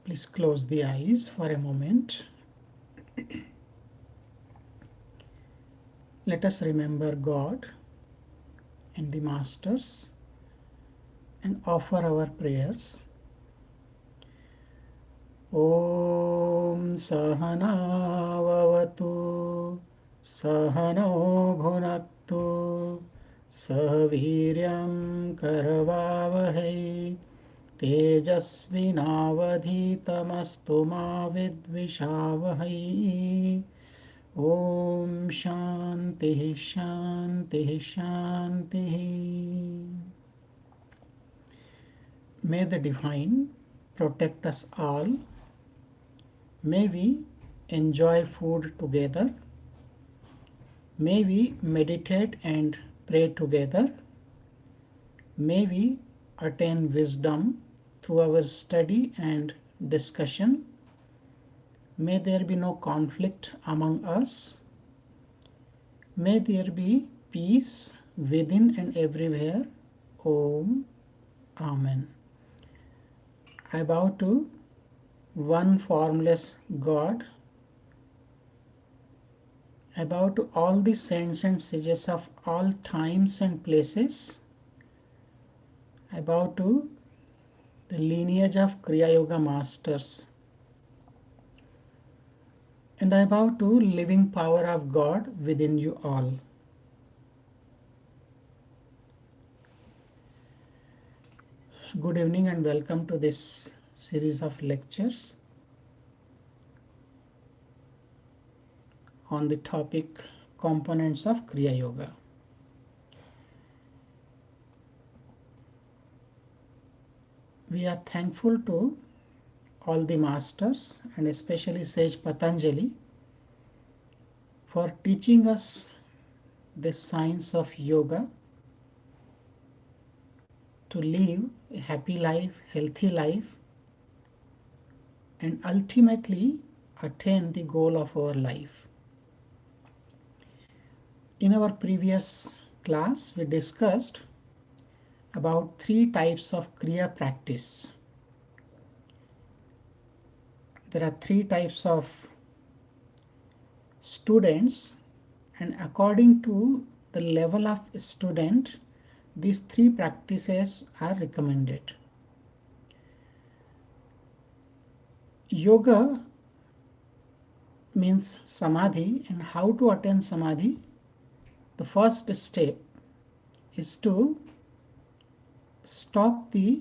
Please close the eyes for a moment. Let us remember God and the Masters and offer our prayers. Om Sahana Vavatu Sahano Bhunaktu Sahaviryam Karavavahai Tejasvinavadhitamastu ma vidvishavahai. Om Shanti Shanti Shanti. May the Divine protect us all. May we enjoy food together. May we meditate and pray together. May we attain wisdom through our study and discussion. May there be no conflict among us. May there be peace within and everywhere. Om. Amen. I bow to one formless God. I bow to all the saints and sages of all times and places. I bow to the lineage of Kriya Yoga masters. And I bow to living power of God within you all. Good evening and welcome to this series of lectures on the topic components of Kriya Yoga. We are thankful to all the masters and especially Sage Patanjali for teaching us the science of yoga to live a happy life, healthy life, and ultimately attain the goal of our life. In our previous class, we discussed about 3 types of Kriya practice. There are 3 types of students, and according to the level of student, these 3 practices are recommended. Yoga means samadhi, and how to attain samadhi? The first step is to stop the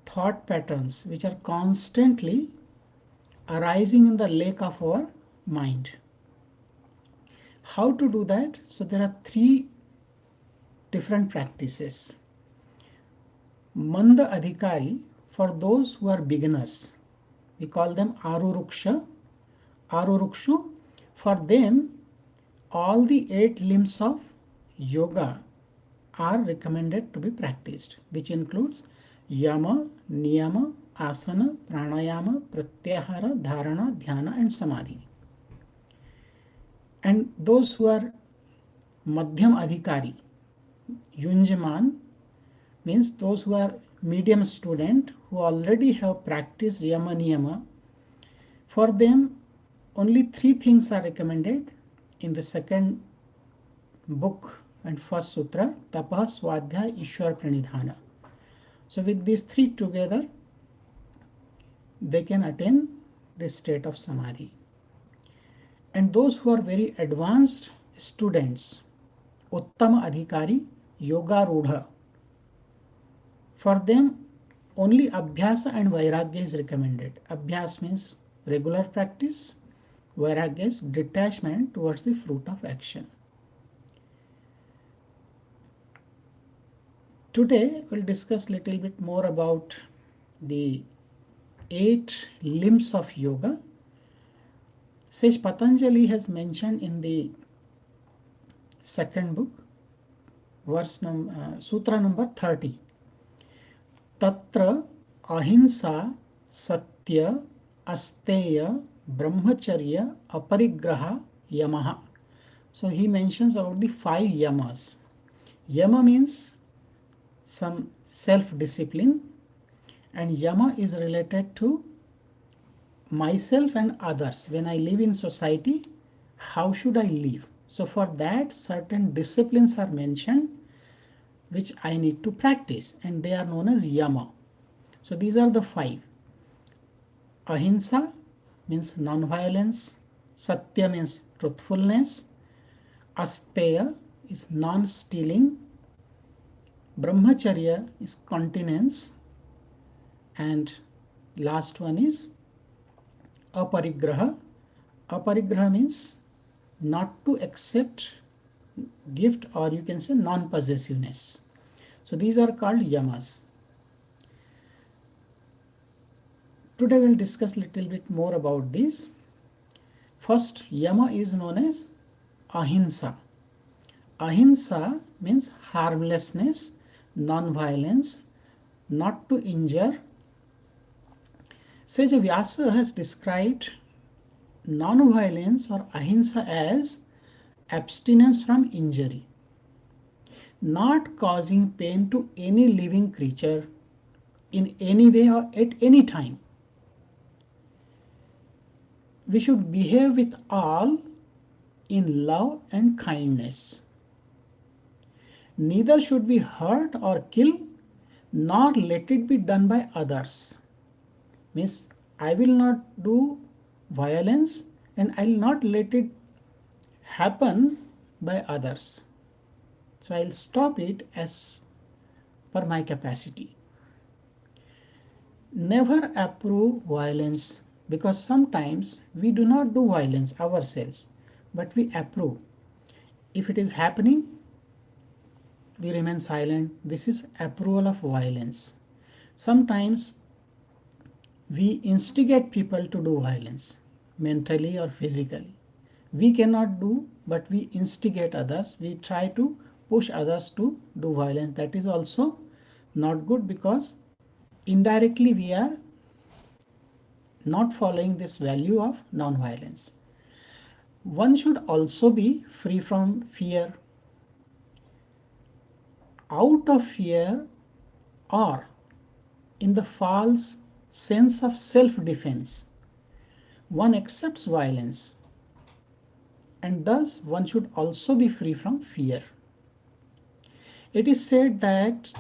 thought patterns which are constantly arising in the lake of our mind. How to do that? So there are 3 different practices. Manda Adhikari, for those who are beginners, we call them Aruruksha. Arurukshu, for them all the 8 limbs of yoga are recommended to be practiced, which includes Yama, Niyama, Asana, Pranayama, Pratyahara, Dharana, Dhyana and Samadhi. And those who are Madhyam Adhikari, Yunjaman, means those who are medium student who already have practiced Yama Niyama, for them only 3 things are recommended in the second book and first sutra, Tapa, Swadhyaya, Ishwar Pranidhana. So with these 3 together, they can attain the state of Samadhi. And those who are very advanced students, Uttama Adhikari, Yoga Rudha, for them only Abhyasa and Vairagya is recommended. Abhyas means regular practice, Vairagya is detachment towards the fruit of action. Today we'll discuss a little bit more about the 8 limbs of yoga. Sage Patanjali has mentioned in the second book, sutra number 30. Tatra ahimsa satya asteya brahmacharya aparigraha yamaha. So he mentions about the 5 yamas. Yama means some self-discipline, and yama is related to myself and others. When I live in society, how should I live? So for that, certain disciplines are mentioned which I need to practice, and they are known as yama. So these are the five. Ahimsa means non-violence, satya means truthfulness, asteya is non-stealing, brahmacharya is continence, and last one is aparigraha. Aparigraha means not to accept gift, or you can say non-possessiveness. So these are called yamas. Today we'll discuss a little bit more about these. First, yama is known as ahimsa. Ahimsa means harmlessness, non-violence, not to injure. Sage Vyasa has described non-violence or ahimsa as abstinence from injury, not causing pain to any living creature in any way or at any time. We should behave with all in love and kindness. Neither should we hurt or kill, nor let it be done by others. Means I will not do violence and I will not let it happen by others. So I'll stop it as per my capacity. Never approve violence, because sometimes we do not do violence ourselves, but we approve. If it is happening, we remain silent. This is approval of violence. Sometimes we instigate people to do violence, mentally or physically. We cannot do, but we instigate others. We try to push others to do violence. That is also not good, because indirectly we are not following this value of non-violence. One should also be free from fear. Out of fear or in the false sense of self-defense, one accepts violence, and thus one should also be free from fear. It is said that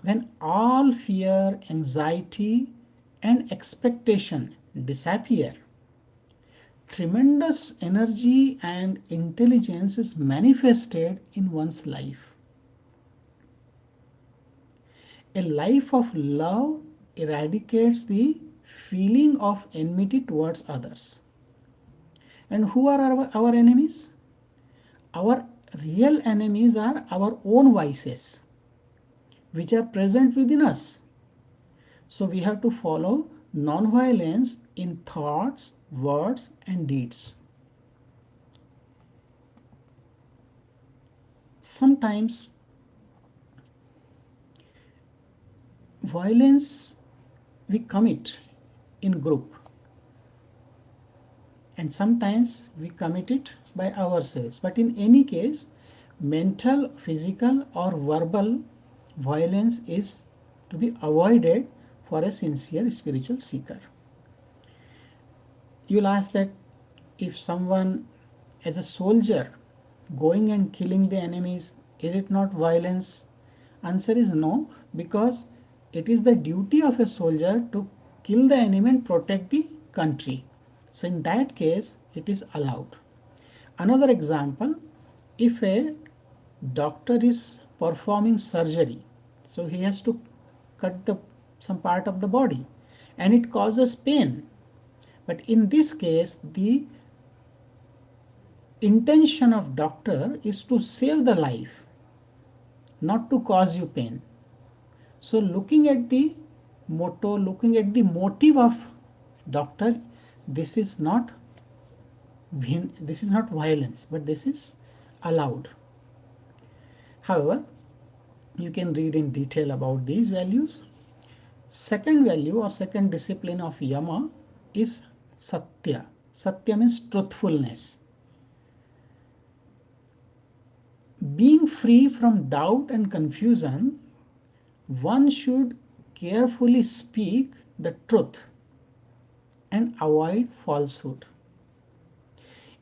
when all fear, anxiety, and expectation disappear, tremendous energy and intelligence is manifested in one's life. A life of love eradicates the feeling of enmity towards others. And who are our enemies? Our real enemies are our own vices, which are present within us. So we have to follow non-violence in thoughts, words, and deeds. Sometimes violence we commit in group, and sometimes we commit it by ourselves. But in any case, mental, physical, or verbal violence is to be avoided for a sincere spiritual seeker. You'll ask that if someone as a soldier going and killing the enemies, is it not violence? Answer is no, because it is the duty of a soldier to kill the enemy and protect the country. So in that case, it is allowed. Another example, if a doctor is performing surgery, so he has to cut some part of the body, and it causes pain. But in this case, the intention of doctor is to save the life, not to cause you pain. So looking at the motto, looking at the motive of doctor, this is not violence, but this is allowed. However, you can read in detail about these values. Second value or second discipline of yama is satya. Satya means truthfulness. Being free from doubt and confusion, one should carefully speak the truth and avoid falsehood.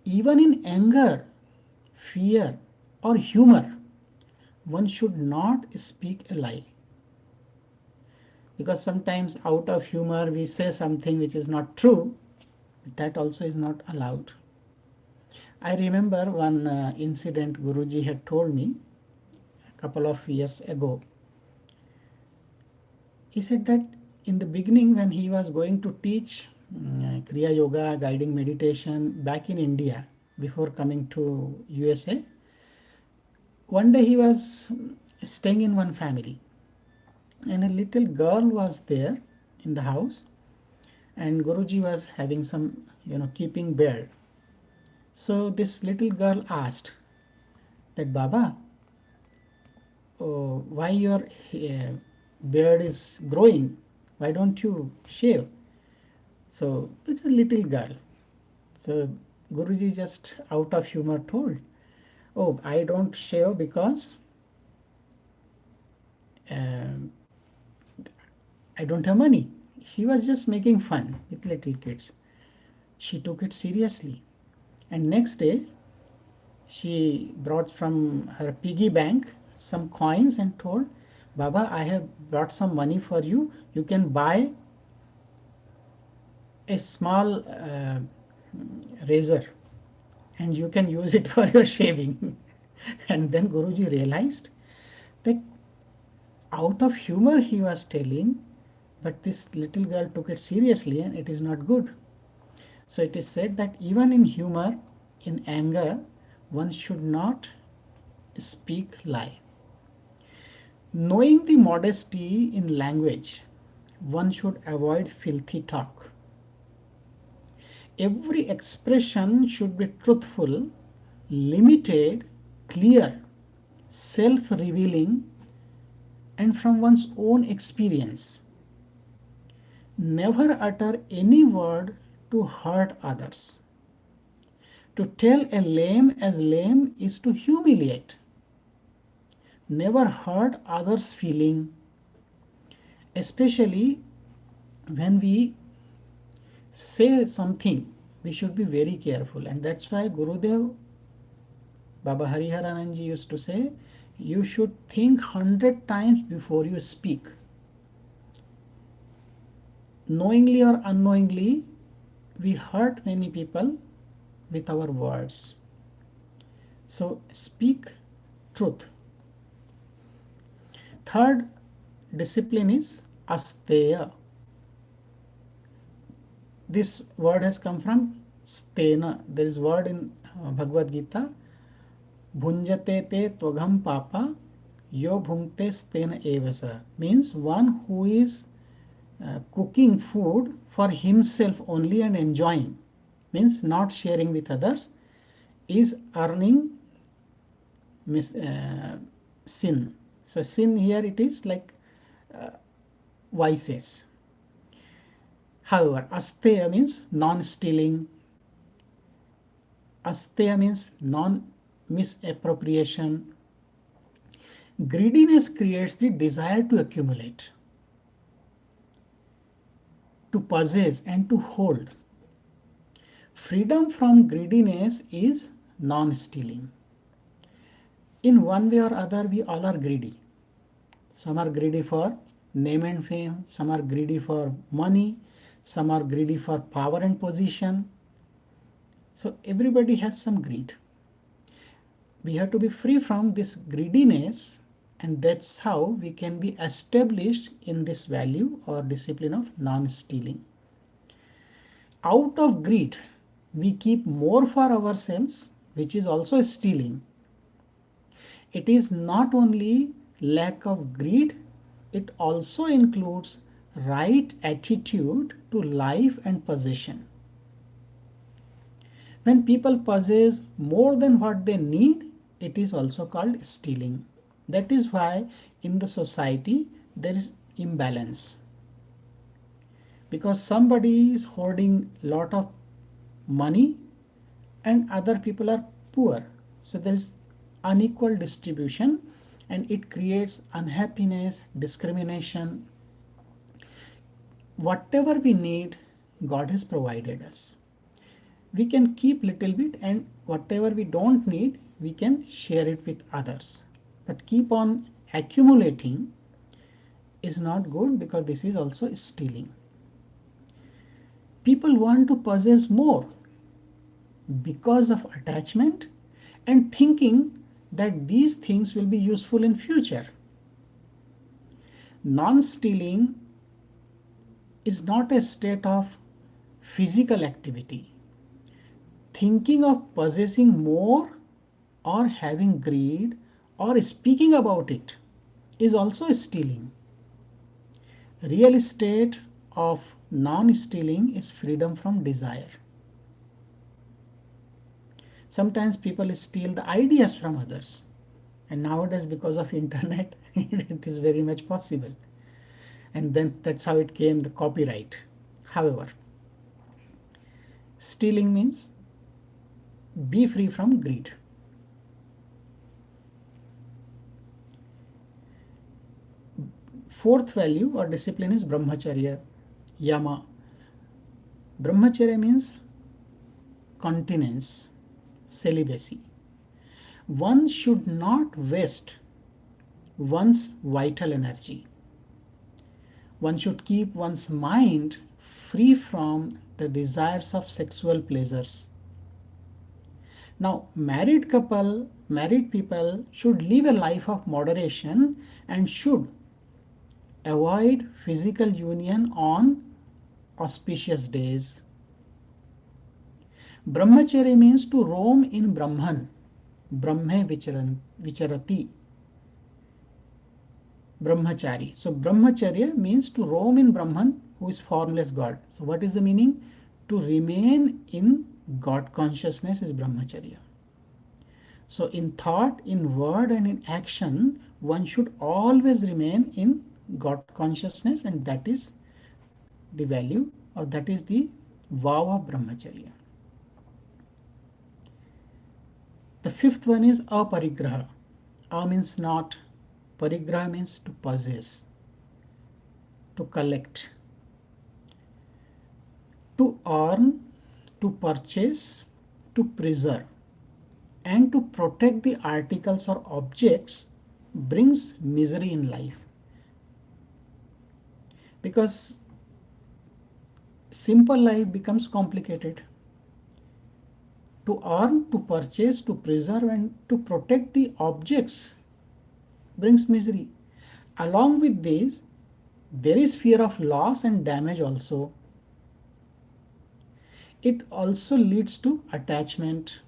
Even in anger, fear, or humor, one should not speak a lie. Because sometimes out of humor we say something which is not true, but that also is not allowed. I remember one incident Guruji had told me a couple of years ago. He said that in the beginning, when he was going to teach Kriya Yoga, guiding meditation back in India before coming to USA, one day he was staying in one family, and a little girl was there in the house, and Guruji was having some, keeping bird. So this little girl asked that, Baba, oh, why your beard is growing? Why don't you shave? So it's a little girl. So Guruji just out of humor told, oh, I don't shave because um, I don't have money. He was just making fun with little kids. She took it seriously. And next day, she brought from her piggy bank some coins and told, Baba, I have brought some money for you. You can buy a small razor and you can use it for your shaving. And then Guruji realized that out of humor he was telling, but this little girl took it seriously and it is not good. So it is said that even in humor, in anger, one should not speak lie. Knowing the modesty in language, one should avoid filthy talk. Every expression should be truthful, limited, clear, self-revealing, and from one's own experience. Never utter any word to hurt others. To tell a lame as lame is to humiliate. Never hurt others' feeling, especially when we say something, we should be very careful. And that's why Gurudev, Baba Hariharananji used to say, you should think 100 times before you speak. Knowingly or unknowingly, we hurt many people with our words. So speak truth. Third discipline is asteya. This word has come from stena. There is word in Bhagavad Gita, bhunjate te tvagam papa yo bhunkte stena evasa. Means one who is cooking food for himself only and enjoying, means not sharing with others, is earning sin. So sin here it is like vices. However, asteya means non-stealing. Asteya means non-misappropriation. Greediness creates the desire to accumulate, to possess, and to hold. Freedom from greediness is non-stealing. In one way or other, we all are greedy. Some are greedy for name and fame, some are greedy for money, some are greedy for power and position. So everybody has some greed. We have to be free from this greediness, and that's how we can be established in this value or discipline of non-stealing. Out of greed, we keep more for ourselves, which is also stealing. It is not only lack of greed, it also includes right attitude to life and possession. When people possess more than what they need, it is also called stealing. That is why in the society there is imbalance. Because somebody is hoarding lot of money and other people are poor. So there is unequal distribution and it creates unhappiness, discrimination. whatever we need, God has provided us. We can keep little bit, and whatever we don't need, we can share it with others. But keep on accumulating is not good, because this is also stealing. People want to possess more because of attachment and thinking that these things will be useful in future. Non-stealing is not a state of physical activity. Thinking of possessing more or having greed or speaking about it is also stealing. Real state of non-stealing is freedom from desire. Sometimes people steal the ideas from others, and nowadays because of internet it is very much possible, and then that's how it came the copyright. However, stealing means be free from greed. Fourth value or discipline is brahmacharya, yama. Brahmacharya means continence, celibacy. One should not waste one's vital energy. One should keep one's mind free from the desires of sexual pleasures. Now, married people should live a life of moderation and should avoid physical union on auspicious days. Brahmacharya means to roam in Brahman, Brahme vicharati, Brahmachari. So Brahmacharya means to roam in Brahman, who is formless God. So what is the meaning? To remain in God consciousness is Brahmacharya. So in thought, in word, and in action, one should always remain in God consciousness, and that is the value, or that is the vow of Brahmacharya. The fifth one is aparigraha. A means not, parigraha means to possess, to collect, to earn, to purchase, to preserve, and to protect the articles or objects brings misery in life. Because simple life becomes complicated. To earn, to purchase, to preserve, and to protect the objects brings misery. Along with this, there is fear of loss and damage also. It also leads to attachment.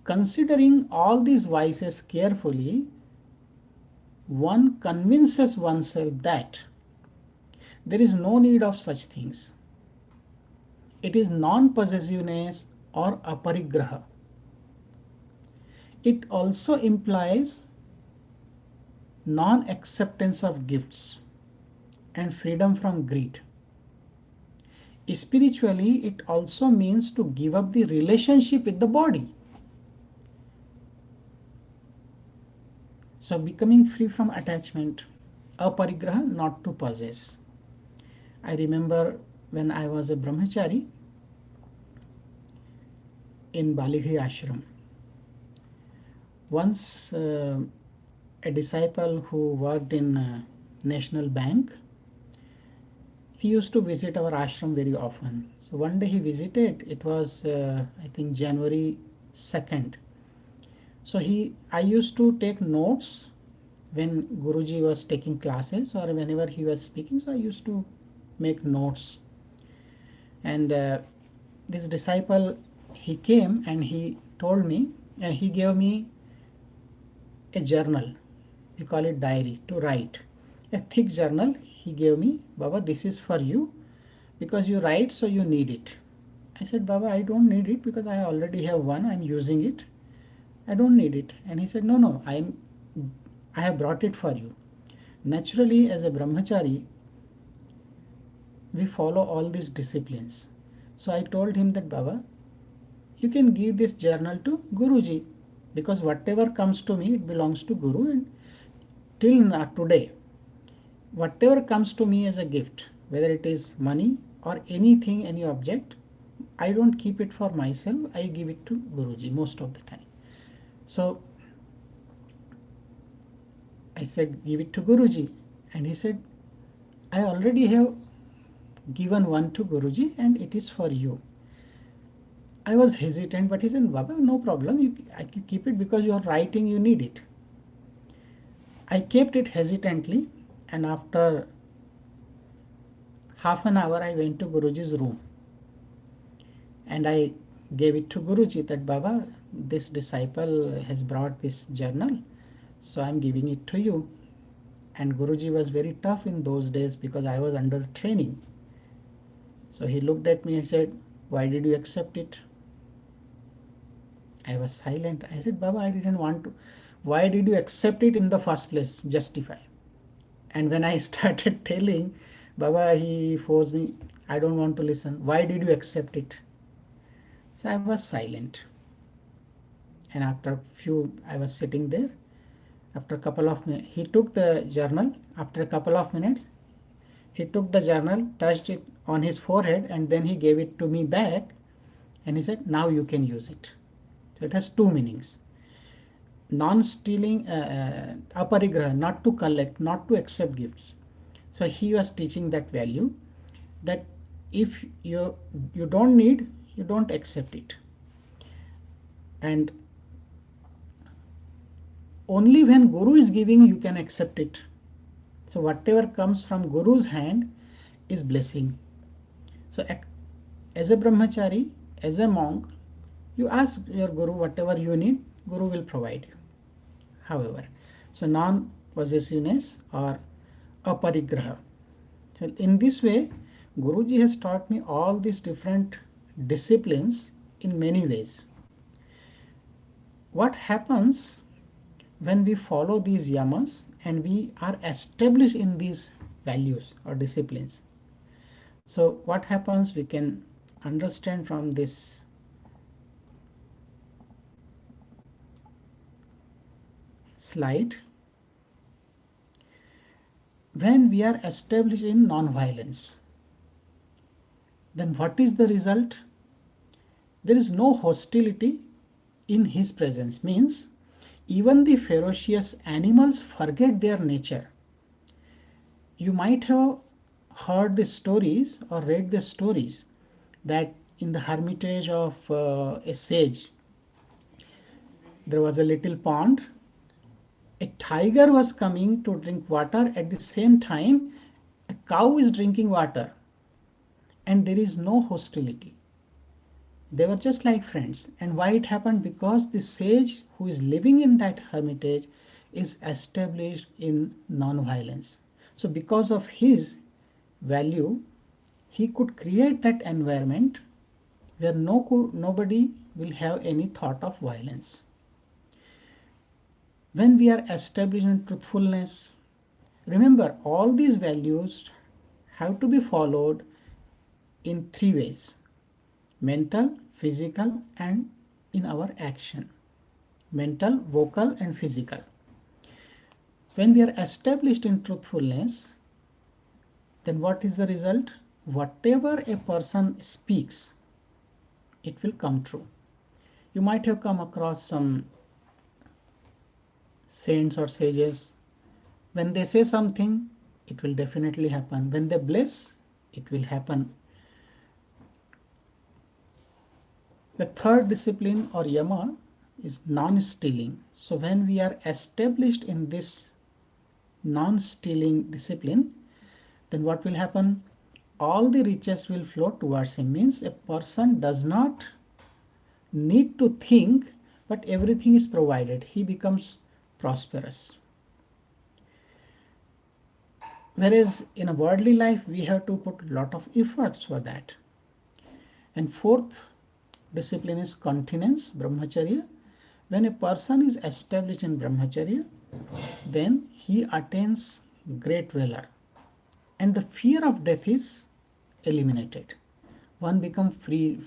Considering all these vices carefully, one convinces oneself that there is no need of such things. It is non-possessiveness or aparigraha. It also implies non-acceptance of gifts and freedom from greed. Spiritually, it also means to give up the relationship with the body. So becoming free from attachment, aparigraha, not to possess. I remember when I was a brahmachari in Balighi ashram. Once a disciple who worked in National Bank, he used to visit our ashram very often. So one day he visited, it was I think January 2nd. So I used to take notes when Guruji was taking classes or whenever he was speaking, so I used to make notes. And this disciple, he came and he told me, he gave me a journal, we call it diary, to write. A thick journal he gave me. Baba, this is for you because you write, so you need it. I said, Baba, I don't need it because I already have one, I'm using it. I don't need it. And he said, no, I have brought it for you. Naturally, as a brahmachari, we follow all these disciplines. So I told him that, Baba, you can give this journal to Guruji, because whatever comes to me, it belongs to Guru. And till now, today, whatever comes to me as a gift, whether it is money or anything, any object, I don't keep it for myself. I give it to Guruji most of the time. So I said, give it to Guruji. And he said, I already have given one to Guruji and it is for you. I was hesitant, but he said, Baba, no problem. I can keep it because you are writing, you need it. I kept it hesitantly, and after half an hour, I went to Guruji's room. And I gave it to Guruji that, Baba, this disciple has brought this journal, so I'm giving it to you. And Guruji was very tough in those days because I was under training. So he looked at me and said, why did you accept it? I was silent. I said, Baba, I didn't want to. Why did you accept it in the first place? Justify. And when I started telling, Baba, he forced me, I don't want to listen. Why did you accept it? So I was silent. And after a few, I was sitting there. After a couple of minutes, he took the journal. After a couple of minutes, he took the journal, touched it on his forehead, and then he gave it to me back. And he said, now you can use it. So it has two meanings. Non-stealing, aparigraha, not to collect, not to accept gifts. So he was teaching that value, that if you don't need, you don't accept it. And only when Guru is giving, you can accept it. So whatever comes from Guru's hand is blessing. So as a brahmachari, as a monk, you ask your Guru whatever you need, Guru will provide you. However, so non-possessiveness or aparigraha. So in this way, Guruji has taught me all these different disciplines in many ways. What happens when we follow these yamas and we are established in these values or disciplines? So what happens, we can understand from this slide. When we are established in non-violence, then what is the result? There is no hostility in his presence. Means even the ferocious animals forget their nature. You might have heard the stories or read the stories that in the hermitage of a sage, there was a little pond. A tiger was coming to drink water. At the same time, a cow is drinking water, and there is no hostility. They were just like friends. And why it happened? Because the sage who is living in that hermitage is established in non-violence. So because of his value, he could create that environment where nobody will have any thought of violence. When we are established in truthfulness, remember all these values have to be followed in three ways: mental, physical, and in our action. Mental, vocal, and physical. When we are established in truthfulness, then what is the result? Whatever a person speaks, it will come true. You might have come across some saints or sages. When they say something, it will definitely happen. When they bless, it will happen. The third discipline or yama is non-stealing. So when we are established in this non-stealing discipline, then what will happen? All the riches will flow towards him. Means a person does not need to think, but everything is provided. He becomes prosperous. Whereas in a worldly life, we have to put a lot of efforts for that. And fourth discipline is continence, brahmacharya. When a person is established in brahmacharya, then he attains great valor, and the fear of death is eliminated. One becomes free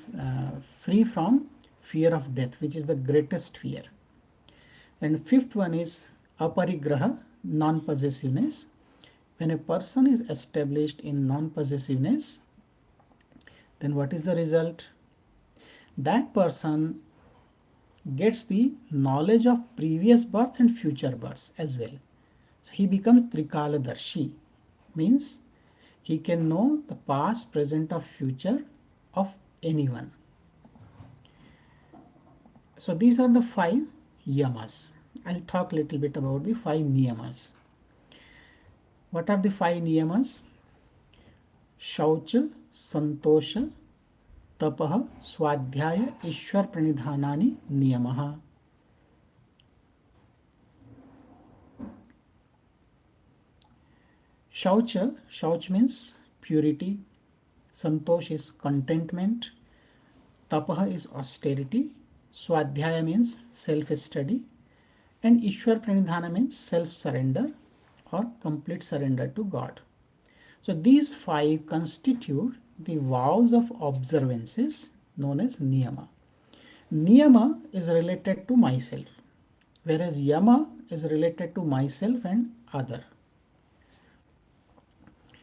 from fear of death, which is the greatest fear. And fifth one is aparigraha, non-possessiveness. When a person is established in non-possessiveness, then what is the result? That person gets the knowledge of previous births and future births as well. So he becomes Trikaladarshi, means he can know the past, present, or future of anyone. So these are the 5 yamas. I'll talk a little bit about the 5 niyamas. What are the 5 niyamas? Shaucha, Santosha, Tapah, Swadhyaya, Ishwar Pranidhanani Niyamaha. Shauch means purity. Santosh is contentment. Tapah is austerity. Swadhyaya means self-study. And Ishwar Pranidhana means self-surrender or complete surrender to God. So these 5 constitute the vows of observances known as niyama. Niyama is related to myself, whereas yama is related to myself and other.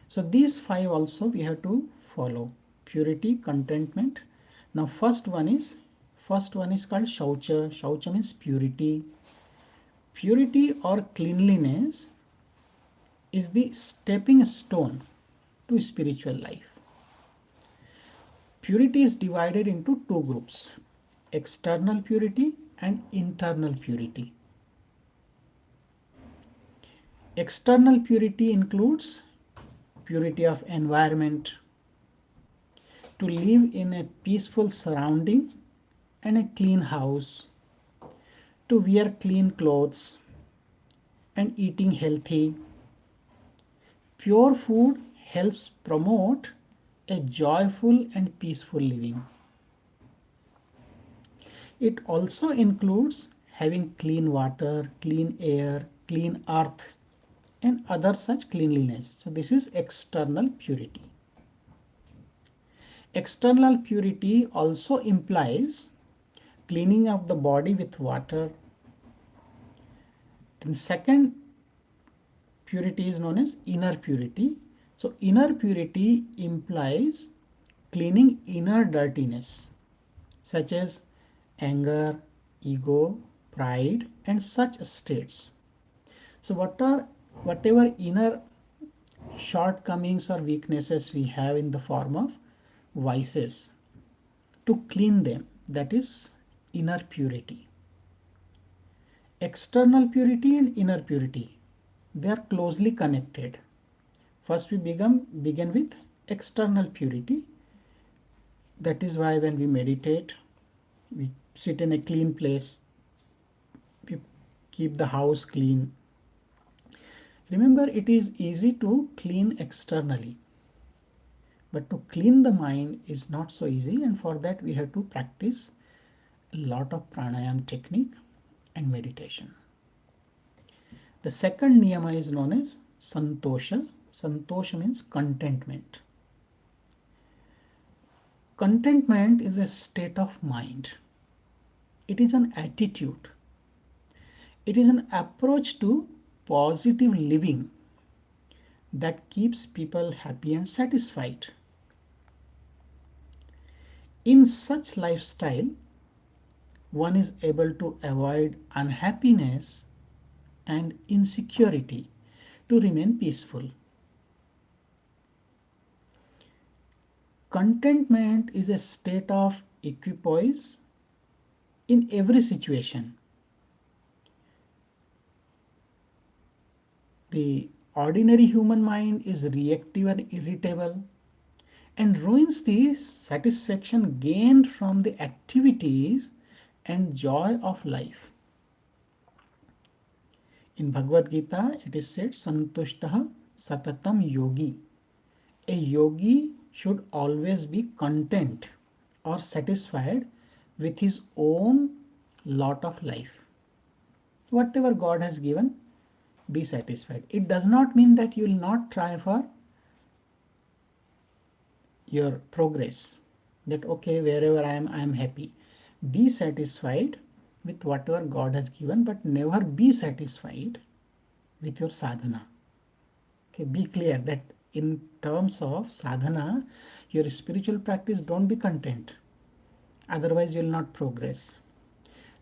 So these 5 also we have to follow. Purity, contentment. Now first one is called Shaucha. Shaucha means purity. Purity or cleanliness is the stepping stone to spiritual life. Purity is divided into 2 groups, external purity and internal purity. External purity includes purity of environment, to live in a peaceful surrounding and a clean house, to wear clean clothes and eating healthy. Pure food helps promote a joyful and peaceful living. It also includes having clean water, clean air, clean earth, and other such cleanliness. So this is external purity. External purity also implies cleaning of the body with water. Then second purity is known as inner purity. So inner purity implies cleaning inner dirtiness, such as anger, ego, pride, and such states. So whatever inner shortcomings or weaknesses we have in the form of vices, to clean them, that is inner purity. External purity and inner purity, they are closely connected. First we begin with external purity. That is why when we meditate, we sit in a clean place, we keep the house clean. Remember, it is easy to clean externally, but to clean the mind is not so easy, and for that we have to practice a lot of pranayama technique and meditation. The second niyama is known as santosha. Santosha means contentment. Contentment is a state of mind. It is an attitude. It is an approach to positive living that keeps people happy and satisfied. In such lifestyle, one is able to avoid unhappiness and insecurity to remain peaceful. Contentment is a state of equipoise in every situation. The ordinary human mind is reactive and irritable and ruins the satisfaction gained from the activities and joy of life. In Bhagavad Gita, it is said, Santushtah Satatam Yogi. A yogi should always be content or satisfied with his own lot of life. Whatever God has given, be satisfied. It does not mean that you will not try for your progress. That okay, wherever I am happy. Be satisfied with whatever God has given, but never be satisfied with your sadhana. Okay, be clear that in terms of sadhana, your spiritual practice, don't be content. Otherwise, you will not progress.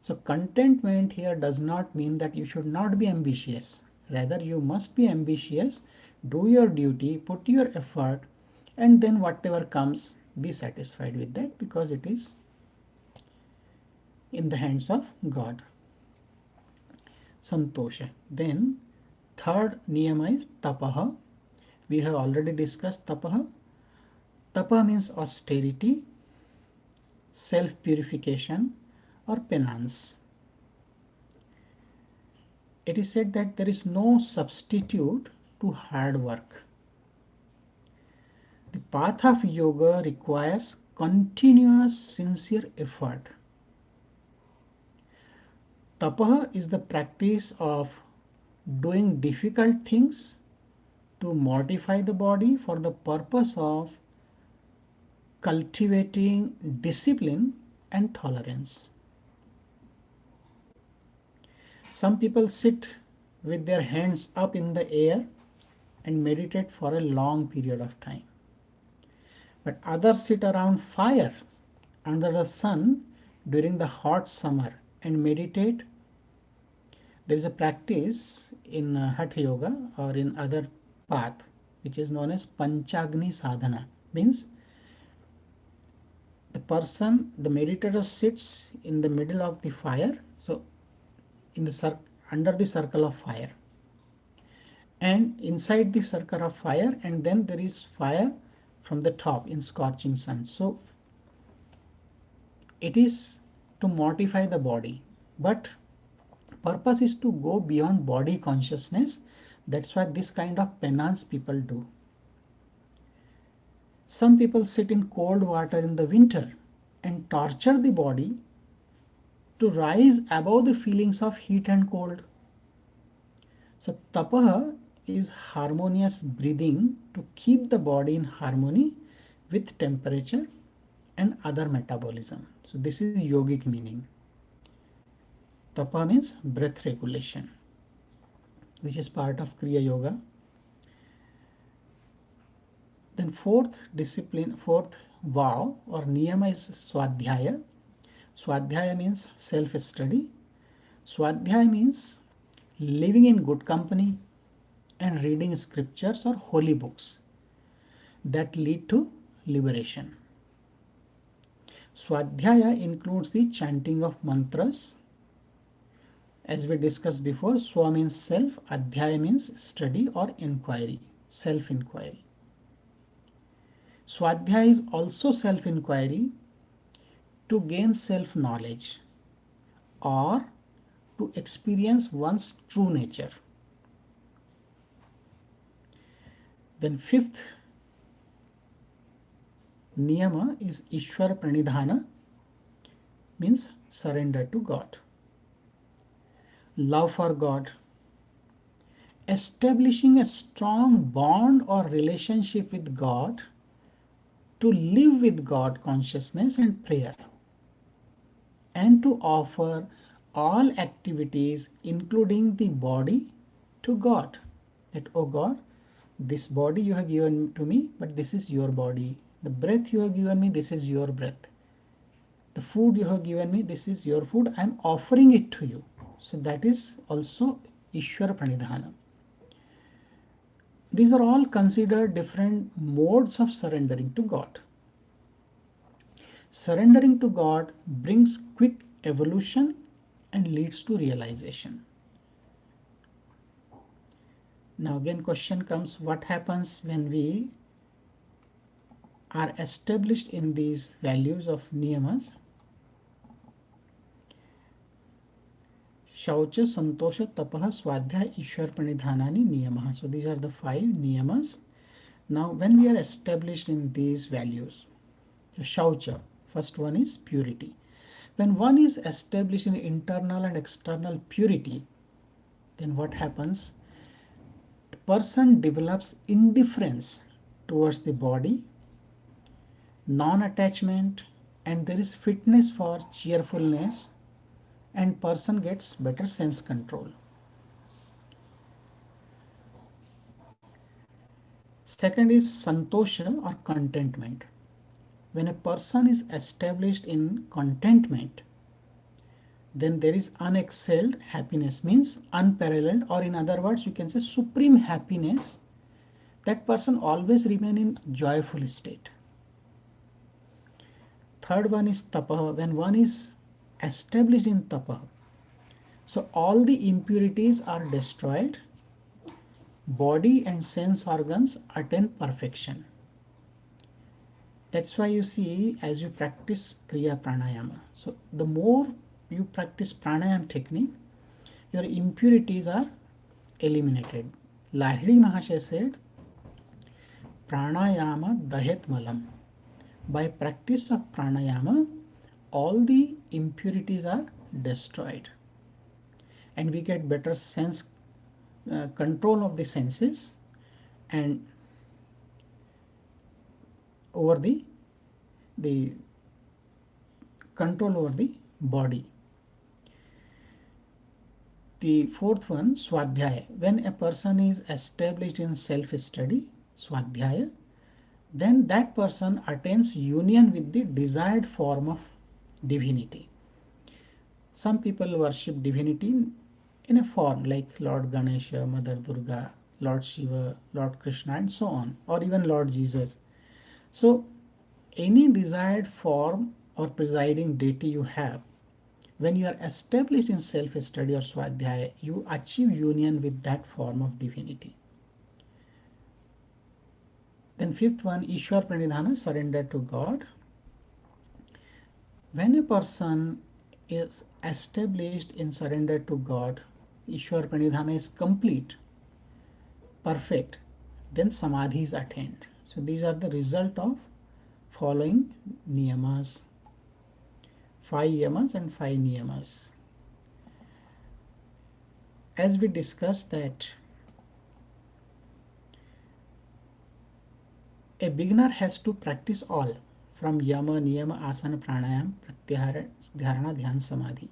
So contentment here does not mean that you should not be ambitious. Rather, you must be ambitious, do your duty, put your effort, and then whatever comes, be satisfied with that, because it is in the hands of God. Santosha. Then third niyama is tapaha. We have already discussed tapaha. Tapa means austerity, self-purification, or penance. It is said that there is no substitute to hard work. The path of yoga requires continuous sincere effort. Tapaha is the practice of doing difficult things to mortify the body for the purpose of cultivating discipline and tolerance. Some people sit with their hands up in the air and meditate for a long period of time. But others sit around fire under the sun during the hot summer and meditate. There is a practice in Hatha Yoga or in other path which is known as Panchagni Sadhana. Means the meditator sits in the middle of the fire, so in the under the circle of fire, and inside the circle of fire, and then there is fire from the top in scorching sun. So it is to mortify the body, but purpose is to go beyond body consciousness. That's why this kind of penance people do. Some people sit in cold water in the winter and torture the body to rise above the feelings of heat and cold. So tapaha is harmonious breathing to keep the body in harmony with temperature and other metabolism. So this is yogic meaning. Tapa means breath regulation, which is part of Kriya Yoga. Then fourth vow or niyama is Swadhyaya. Swadhyaya means self-study. Swadhyaya means living in good company and reading scriptures or holy books that lead to liberation. Swadhyaya includes the chanting of mantras. As we discussed before, Swa means self, Adhyaya means study or inquiry, self-inquiry. Swadhyaya is also self-inquiry to gain self-knowledge or to experience one's true nature. Then fifth niyama is Ishwar Pranidhana, means surrender to God. Love for God. Establishing a strong bond or relationship with God to live with God consciousness and prayer, and to offer all activities including the body to God. That, oh God, this body you have given to me, but this is your body. The breath you have given me, this is your breath. The food you have given me, this is your food. I am offering it to you. So that is also Ishwar Pranidhana. These are all considered different modes of surrendering to God. Surrendering to God brings quick evolution and leads to realization. Now again question comes, what happens when we are established in these values of niyamas? Shaucha, Santosha, Tapaha, Swadhyaya, Ishwar Pranidhanani, Niyamaha. So these are the 5 niyamas. Now when we are established in these values, the Shaucha, first one is purity. When one is established in internal and external purity, then what happens? The person develops indifference towards the body, non-attachment, and there is fitness for cheerfulness, and person gets better sense control. Second is santosha or contentment. When a person is established in contentment, then there is unexcelled happiness, means unparalleled, or in other words you can say supreme happiness. That person always remain in joyful state. Third one is tapa. When one is established in tapa, so all the impurities are destroyed, body and sense organs attain perfection. That's why you see, as you practice Kriya Pranayama, so the more you practice pranayama technique, your impurities are eliminated. Lahiri Mahasaya said, Pranayama dahet malam. By practice of pranayama, all the impurities are destroyed, and we get better sense control of the senses and over the control over the body. The fourth one, swadhyaya. When a person is established in self-study, swadhyaya, then that person attains union with the desired form of divinity. Some people worship divinity in a form like Lord Ganesha, Mother Durga, Lord Shiva, Lord Krishna, and so on, or even Lord Jesus. So any desired form or presiding deity you have, when you are established in self-study or swadhyaya, you achieve union with that form of divinity. Then fifth one, Ishwar Pranidhana, surrender to God. When a person is established in surrender to God, Ishwar Pranidhana is complete, perfect, then Samadhi is attained. So these are the result of following niyamas, 5 yamas and 5 niyamas. As we discussed that a beginner has to practice all from yama, niyama, asana, pranayam, pratyahara, dharana, dhyan, samadhi.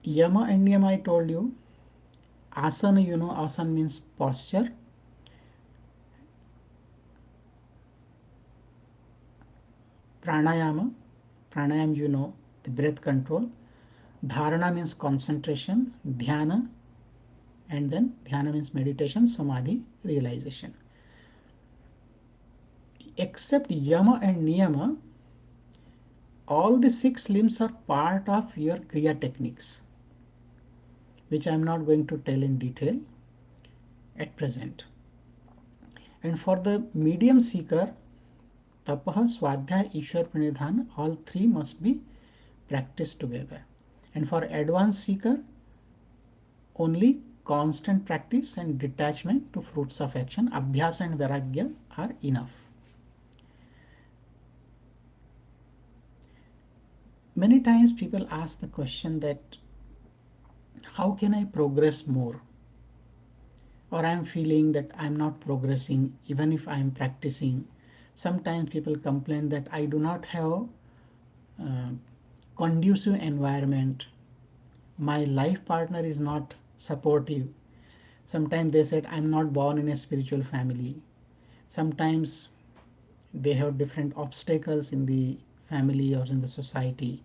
Yama and niyama I told you. Asana, you know, asana means posture. Pranayama, pranayam you know, the breath control. Dharana means concentration, dhyana, and then dhyana means meditation, samadhi, realization. Except yama and niyama, all the 6 limbs are part of your kriya techniques, which I am not going to tell in detail at present. And for the medium seeker, tapaha, swadhyaya, ishwar pranidhana, all 3 must be practiced together. And for advanced seeker, only constant practice and detachment to fruits of action, abhyasa and vairagya, are enough. Many times people ask the question that how can I progress more? Or I am feeling that I am not progressing even if I am practicing. Sometimes people complain that I do not have conducive environment. My life partner is not supportive. Sometimes they said I'm not born in a spiritual family. Sometimes they have different obstacles in the family or in the society.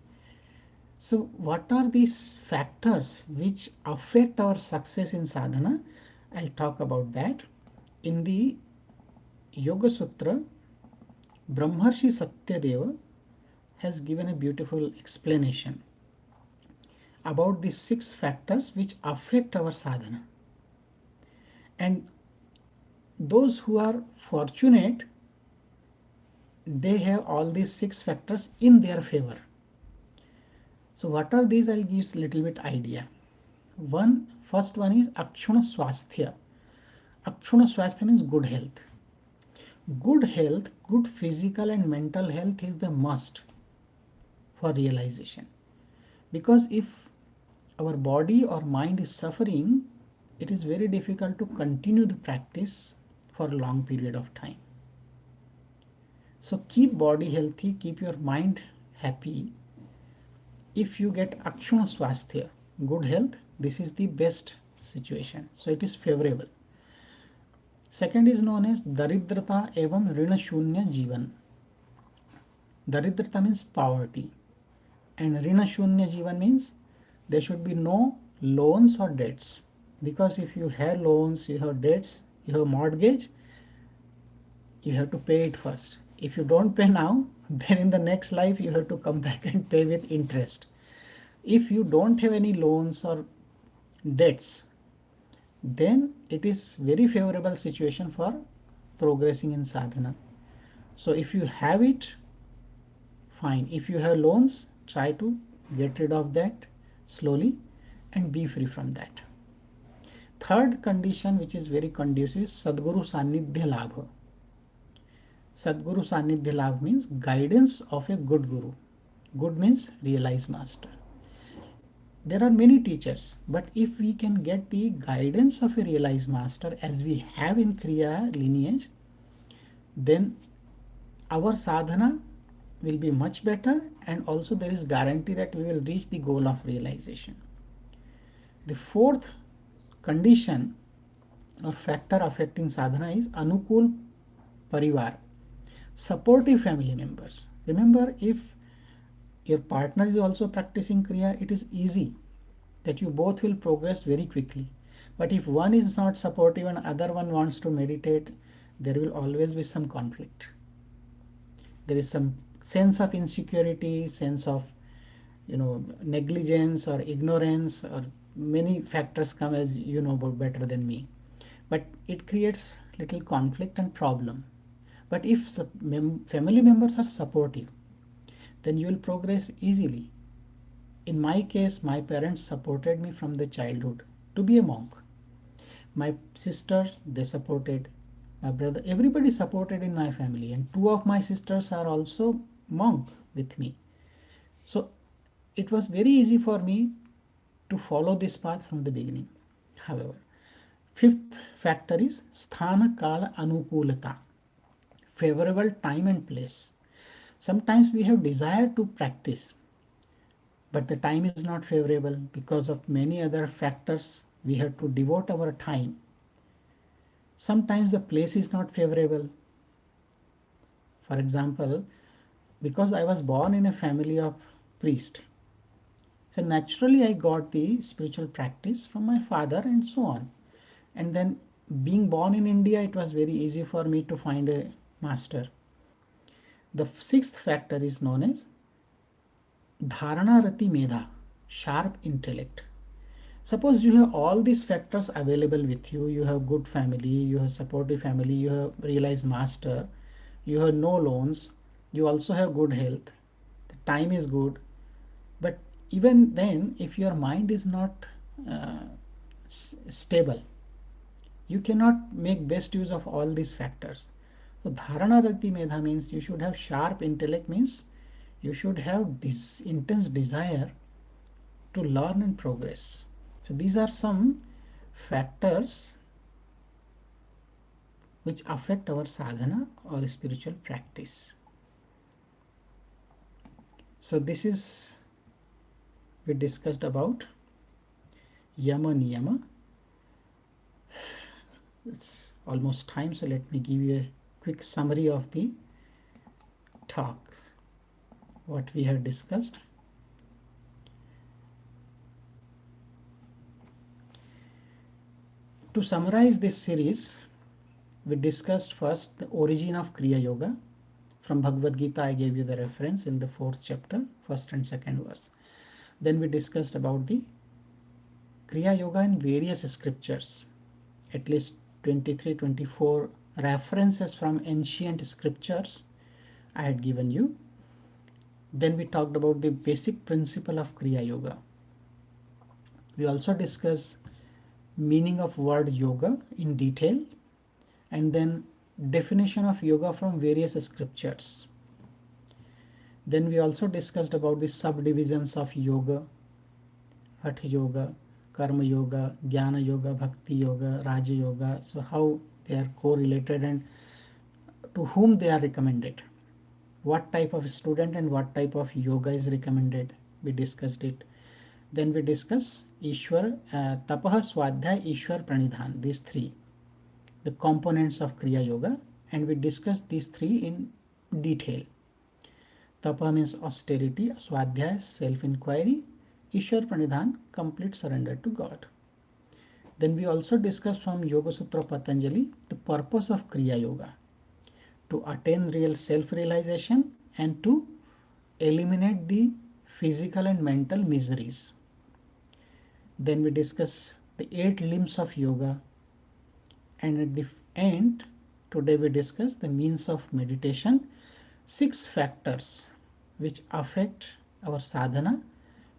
So what are these factors which affect our success in sadhana? I'll talk about that. In the Yoga Sutra, Brahmarshi Satyadeva has given a beautiful explanation about the 6 factors which affect our sadhana. And those who are fortunate, they have all these 6 factors in their favor. So what are these? I'll give a little bit idea. First one is Akshuna Swasthya. Akshuna Swasthya means good health. Good health, good physical and mental health is the must for realization. Because if our body or mind is suffering, it is very difficult to continue the practice for a long period of time. So keep body healthy, keep your mind happy. If you get Akshuna Swasthya, good health, this is the best situation. So it is favorable. Second is known as Daridrata evam Rina Shunya Jivan. Daridrata means poverty, and Rina Shunya Jivan means there should be no loans or debts. Because if you have loans, you have debts, you have mortgage, you have to pay it first. If you don't pay now, then in the next life you have to come back and pay with interest. If you don't have any loans or debts, then it is very favorable situation for progressing in sadhana. So if you have it, fine. If you have loans, try to get rid of that slowly and be free from that. Third condition which is very conducive is Sadguru Sanidhya Labha. Sadguru Sanidhya Labha means guidance of a good guru. Good means realized master. There are many teachers, but if we can get the guidance of a realized master as we have in Kriya lineage, then our sadhana will be much better, and also there is guarantee that we will reach the goal of realization. The fourth condition or factor affecting sadhana is Anukul Parivar, supportive family members. Remember, if your partner is also practicing Kriya, it is easy that you both will progress very quickly. But if one is not supportive and other one wants to meditate, there will always be some conflict. There is some sense of insecurity, sense of negligence or ignorance, or many factors come, as you know about better than me. But it creates little conflict and problem. But if family members are supportive, then you will progress easily. In my case, my parents supported me from the childhood to be a monk. My sisters, they supported. My brother, everybody supported in my family, and two of my sisters are also monk with me. So it was very easy for me to follow this path from the beginning. However, fifth factor is Sthana Kala Anukulata, favorable time and place. Sometimes we have desire to practice, but the time is not favorable because of many other factors. We have to devote our time. Sometimes the place is not favorable. For example, because I was born in a family of priests, so naturally I got the spiritual practice from my father and so on. And then being born in India, it was very easy for me to find a master. The sixth factor is known as Dharana Rati Medha, sharp intellect. Suppose you have all these factors available with you. You have good family, you have supportive family, you have realized master, you have no loans, you also have good health, the time is good. But even then, if your mind is not stable, you cannot make best use of all these factors. So Dharana Rati Medha means you should have sharp intellect, means you should have this intense desire to learn and progress. So these are some factors which affect our sadhana or spiritual practice. So this is, we discussed about Yama Niyama. It's almost time, so let me give you a quick summary of the talks, what we have discussed. To summarize this series, we discussed first the origin of Kriya Yoga. From Bhagavad Gita, I gave you the reference in the 4th chapter, 1st and 2nd verse. Then we discussed about the Kriya Yoga in various scriptures, at least 23, 24 references from ancient scriptures I had given you. Then we talked about the basic principle of Kriya Yoga. We also discussed meaning of word yoga in detail, and then definition of yoga from various scriptures. Then we also discussed about the subdivisions of yoga: Hatha Yoga, Karma Yoga, Jnana Yoga, Bhakti Yoga, Raja Yoga. So how they are correlated and to whom they are recommended. What type of student and what type of yoga is recommended. We discussed it. Then we discuss Ishwar, Tapah, Swadhyay, Ishwar, Pranidhan, these three. the components of Kriya Yoga, and we discussed these three in detail. Tapa means austerity, Swadhyaya, self-inquiry, Ishwar Pranidhan, complete surrender to God. Then we also discussed from Yoga Sutra Patanjali the purpose of Kriya Yoga, to attain real self-realization and to eliminate the physical and mental miseries. Then we discuss the 8 limbs of yoga, and at the end today we discuss the means of meditation, 6 factors which affect our sadhana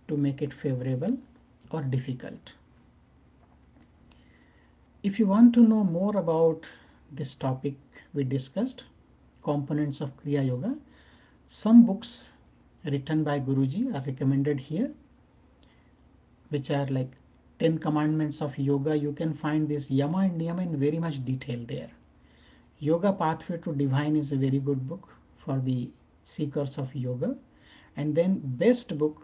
to make it favorable or difficult. If you want to know more about this topic we discussed, components of Kriya Yoga, some books written by Guruji are recommended here, which are like 10 commandments of yoga. You can find this yama and niyama in very much detail there. Yoga Pathway to Divine is a very good book for the seekers of yoga. And then best book,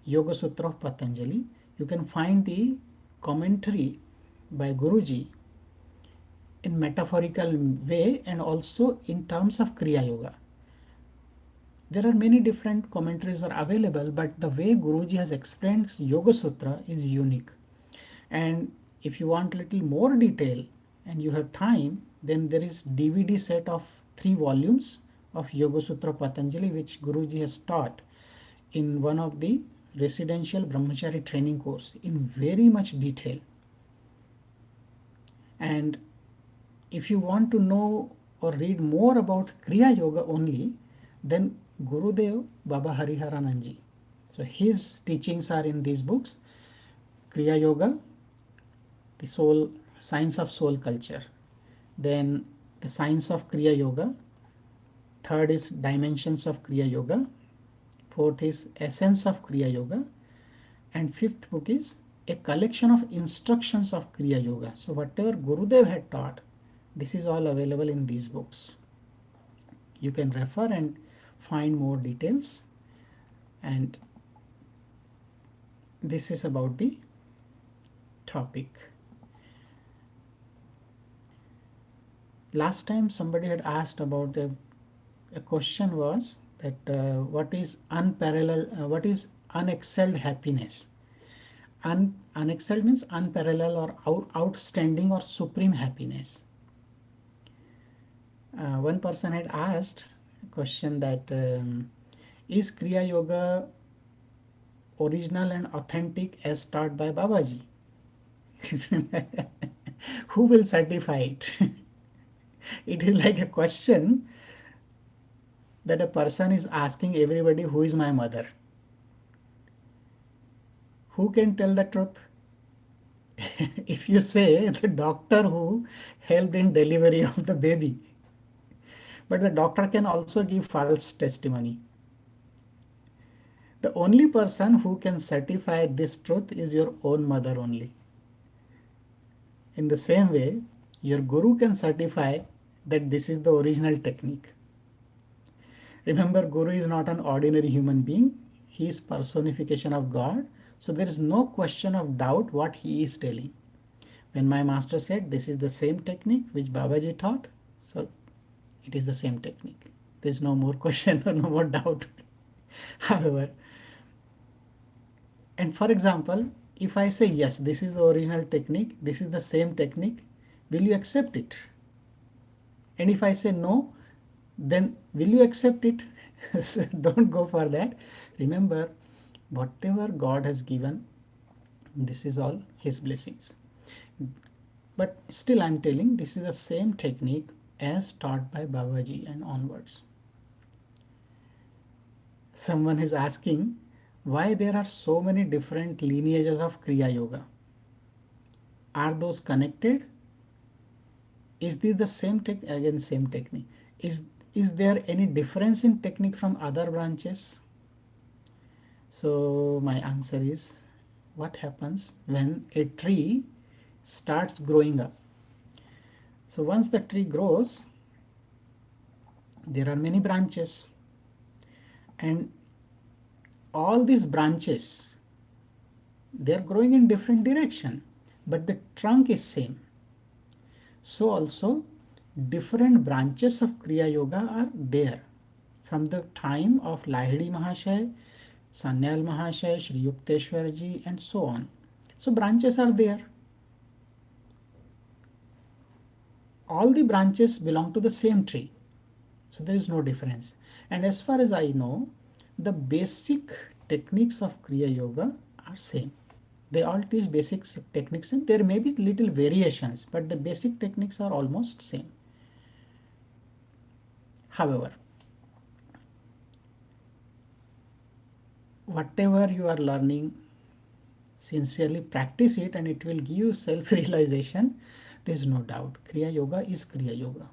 Yoga Sutra of Patanjali. You can find the commentary by Guruji in metaphorical way and also in terms of Kriya Yoga. There are many different commentaries are available, but the way Guruji has explained Yoga Sutra is unique. And if you want little more detail and you have time, then there is DVD set of 3 volumes of Yoga Sutra Patanjali, which Guruji has taught in one of the residential Brahmachari training course in very much detail. And if you want to know or read more about Kriya Yoga only, then Gurudev Baba Hariharananji. So his teachings are in these books: Kriya Yoga, the soul, science of soul culture. Then the science of Kriya Yoga. Third is dimensions of Kriya Yoga. Fourth is essence of Kriya Yoga. And fifth book is a collection of instructions of Kriya Yoga. So whatever Gurudev had taught, this is all available in these books. You can refer and find more details. And this is about the topic. Last time somebody had asked about a question was that what is unparalleled, what is unexcelled happiness? Unexcelled means unparalleled or outstanding or supreme happiness. One person had asked a question that is Kriya Yoga original and authentic as taught by Babaji? Who will certify it? It is like a question that a person is asking everybody, who is my mother? Who can tell the truth? If you say the doctor who helped in delivery of the baby, but the doctor can also give false testimony. The only person who can certify this truth is your own mother only. In the same way, your guru can certify that this is the original technique. Remember, Guru is not an ordinary human being. He is personification of God. So there is no question of doubt what he is telling. When my master said this is the same technique which Babaji taught, so it is the same technique. There is no more question or no more doubt. However, and for example, if I say yes, this is the original technique, this is the same technique, will you accept it? And if I say no, then will you accept it? So don't go for that. Remember, whatever God has given, this is all his blessings. But still I'm telling, this is the same technique as taught by Babaji and onwards. Someone is asking why there are so many different lineages of Kriya Yoga. Are those connected? Is this the same technique? Again, same technique. Is there any difference in technique from other branches? So my answer is, what happens when a tree starts growing up? So once the tree grows, there are many branches, and all these branches, they are growing in different direction, but the trunk is same. So also different branches of Kriya Yoga are there from the time of Lahiri Mahashay, Sanyal Mahashay, Sri Yukteswar ji, and so on. So branches are there. All the branches belong to the same tree. So there is no difference. And as far as I know, the basic techniques of Kriya Yoga are same. They all teach basic techniques, and there may be little variations, but the basic techniques are almost same. However, whatever you are learning, sincerely practice it and it will give you self-realization. There is no doubt. Kriya Yoga is Kriya Yoga.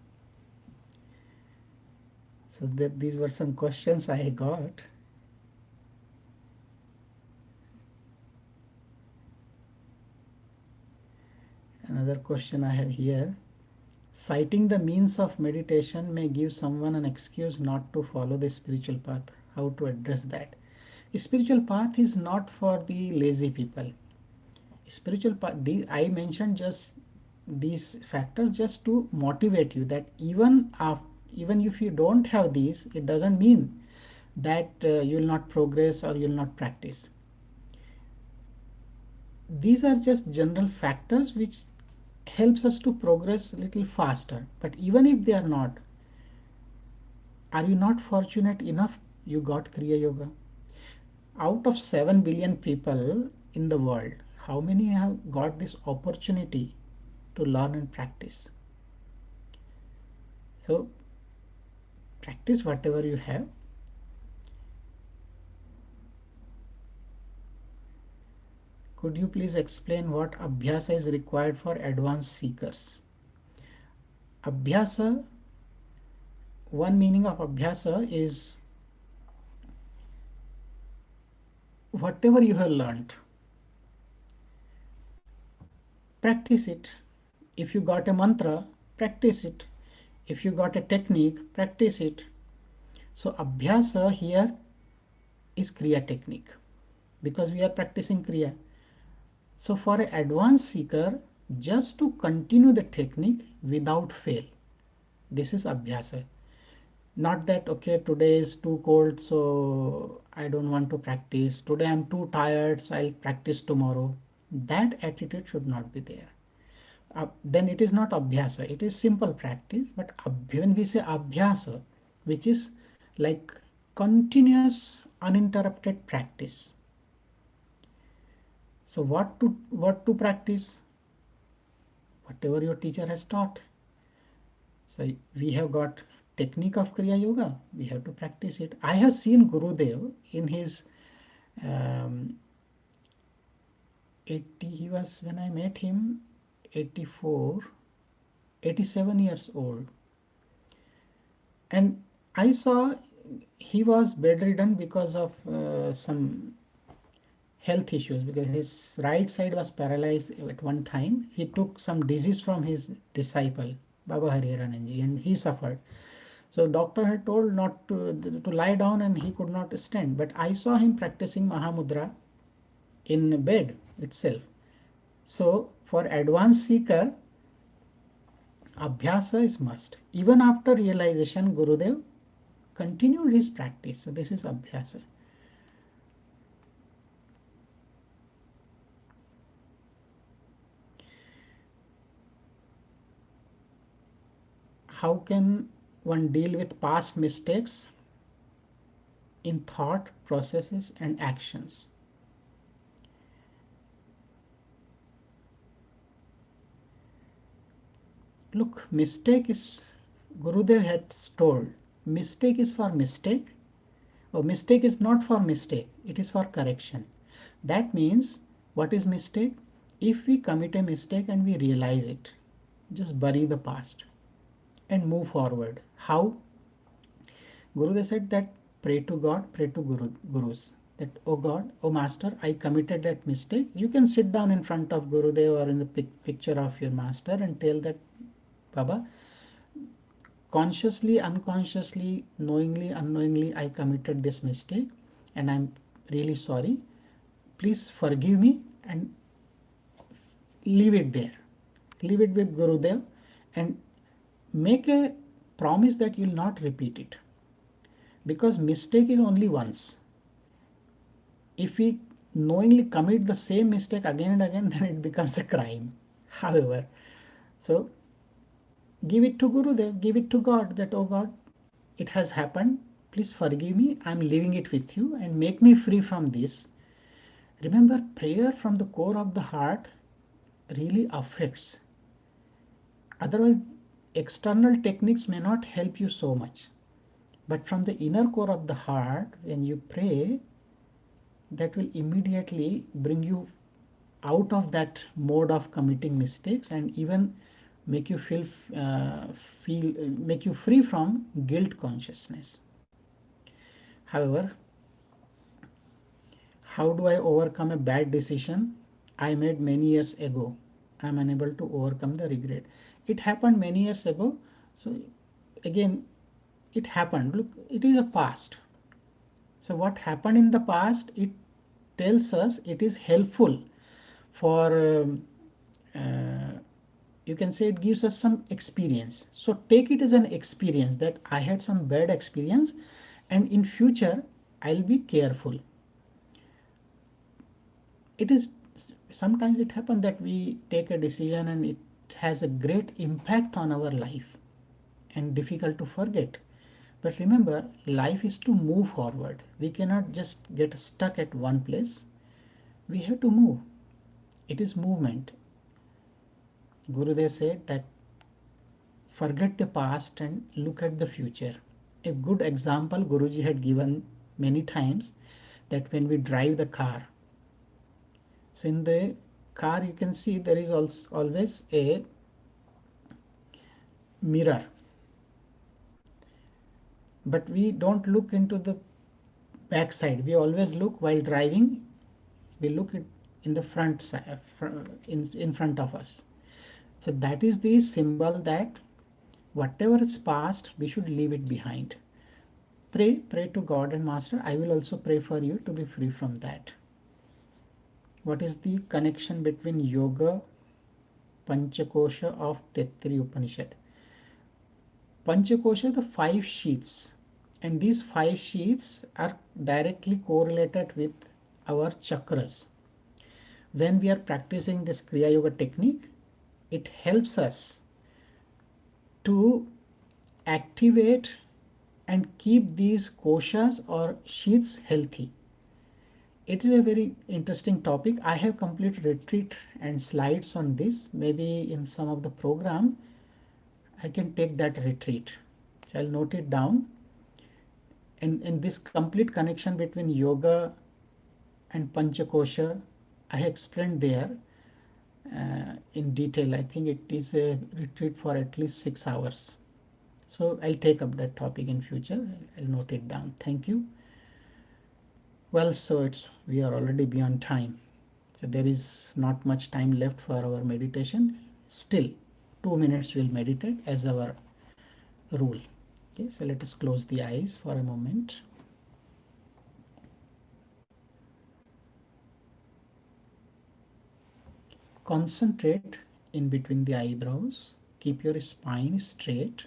So these were some questions I got. Another question I have here. Citing the means of meditation may give someone an excuse not to follow the spiritual path. How to address that? Spiritual path is not for the lazy people. Spiritual path, I mentioned just these factors just to motivate you that even if you don't have these, it doesn't mean that you will not progress or you will not practice. These are just general factors which helps us to progress a little faster. But even if they are not, are you not fortunate enough you got Kriya Yoga? Out of 7 billion people in the world, how many have got this opportunity to learn and practice? So practice whatever you have. Could you please explain what abhyasa is required for advanced seekers? Abhyasa, one meaning of abhyasa is whatever you have learned, practice it. If you got a mantra, practice it. If you got a technique, practice it. So abhyasa here is kriya technique because we are practicing kriya. So for an advanced seeker, just to continue the technique without fail, this is abhyasa. Not that, okay, today is too cold, so I don't want to practice. Today I'm too tired, so I'll practice tomorrow. That attitude should not be there. Then it is not abhyasa, it is simple practice. But when we say abhyasa, which is like continuous uninterrupted practice. So what to practice? Whatever your teacher has taught. So we have got technique of Kriya Yoga, we have to practice it. I have seen Gurudev in his 80, he was, when I met him, 84, 87 years old. And I saw he was bedridden because of some health issues, because his right side was paralyzed at one time. He took some disease from his disciple, Baba Hariharananji, and he suffered. So doctor had told not to lie down and he could not stand. But I saw him practicing Mahamudra in bed itself. So for advanced seeker, abhyasa is must. Even after realization, Gurudev continued his practice. So this is abhyasa. How can one deal with past mistakes in thought, processes, and actions? Look, mistake is, Gurudev had told, mistake is for mistake, or mistake is not for mistake, it is for correction. That means, what is mistake? If we commit a mistake and we realize it, just bury the past and move forward. How? Gurudev said that pray to God, pray to Gurus. That, oh God, oh Master, I committed that mistake. You can sit down in front of Gurudev or in the picture of your Master and tell that, Baba, consciously, unconsciously, knowingly, unknowingly, I committed this mistake and I'm really sorry. Please forgive me and leave it there. Leave it with Gurudev and make a promise that you will not repeat it, because mistake is only once. If we knowingly commit the same mistake again and again, then it becomes a crime. However, so give it to Gurudev, give it to God, that, oh God, it has happened. Please forgive me. I'm leaving it with you and make me free from this. Remember, prayer from the core of the heart really affects. Otherwise, external techniques may not help you so much. But from the inner core of the heart, when you pray, that will immediately bring you out of that mode of committing mistakes, and even make you make you free from guilt consciousness. However, how do I overcome a bad decision I made many years ago? I am unable to overcome the regret. It happened many years ago. So again, it happened. Look, it is a past. So what happened in the past, it tells us, it is helpful for you can say it gives us some experience. So take it as an experience that I had some bad experience, and in future I'll be careful. It is sometimes it happens that we take a decision and it has a great impact on our life and difficult to forget. But remember, life is to move forward. We cannot just get stuck at one place. We have to move. It is movement. Gurudev said that forget the past and look at the future. A good example Guruji had given many times, that when we drive the car, so in the car you can see there is also always a mirror, but we don't look into the back side. We always look while driving, we look at in the front side, in front of us. So that is the symbol that whatever is past, we should leave it behind. Pray to God and Master. I will also pray for you to be free from that. What is the connection between yoga, Panchakosha of Taittiriya Upanishad? Panchakosha, the five sheaths, and these five sheaths are directly correlated with our chakras. When we are practicing this Kriya Yoga technique, it helps us to activate and keep these koshas or sheaths healthy. It is a very interesting topic. I have complete retreat and slides on this. Maybe in some of the program I can take that retreat. So I'll note it down. And this complete connection between yoga and Panchakosha, I explained there in detail. I think it is a retreat for at least 6 hours. So I'll take up that topic in future. I'll note it down. Thank you. Well, so we are already beyond time. So there is not much time left for our meditation. Still, 2 minutes we'll meditate as our rule. Okay, so let us close the eyes for a moment. Concentrate in between the eyebrows. Keep your spine straight.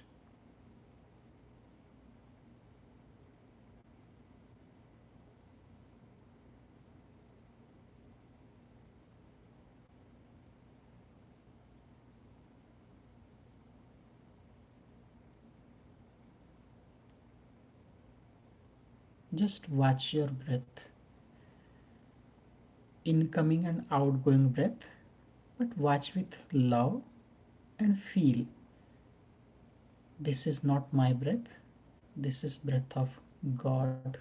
Just watch your breath, incoming and outgoing breath, but watch with love and feel. This is not my breath. This is breath of God.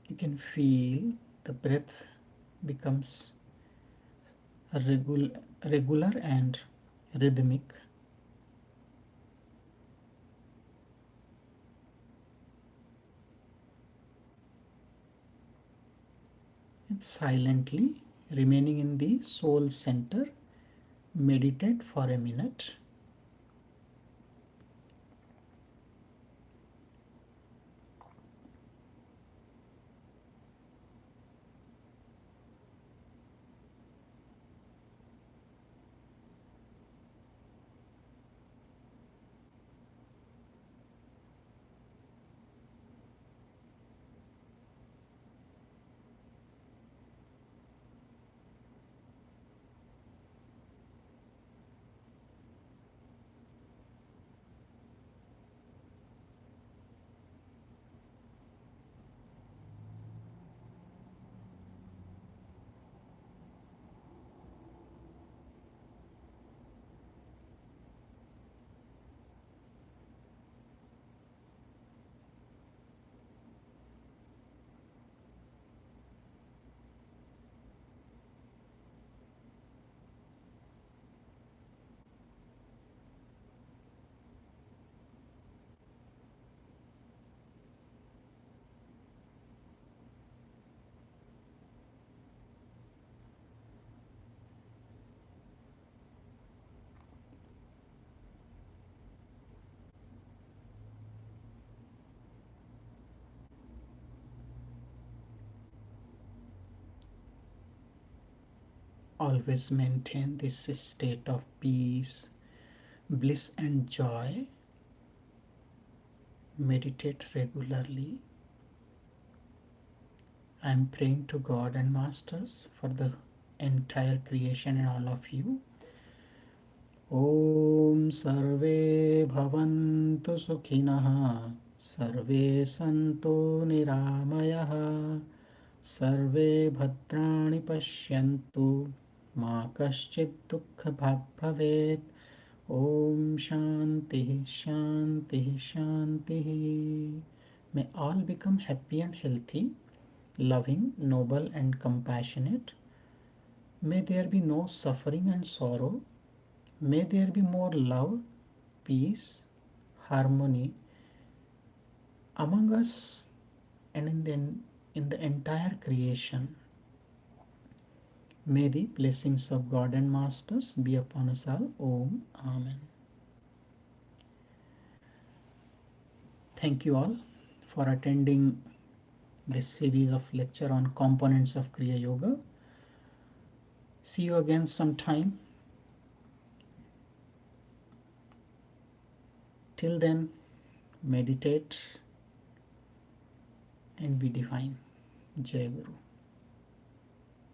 You can feel the breath becomes regular and rhythmic. And silently remaining in the soul center, meditate for a minute. Always maintain this state of peace, bliss, and joy. Meditate regularly. I am praying to God and Masters for the entire creation and all of you. Om Sarve Bhavantu Sukhinah, Sarve Santu Niramayah, Sarve Bhadrani Pashyantu, Ma Kaschid Dukkha Bhag Bhavet. Om Shanti Shanti Shanti. May all become happy and healthy, loving, noble, and compassionate. May there be no suffering and sorrow. May there be more love, peace, harmony among us and in the entire creation. May the blessings of God and Masters be upon us all. Om. Amen. Thank you all for attending this series of lecture on components of Kriya Yoga. See you again sometime. Till then, meditate and be divine. Jai Guru.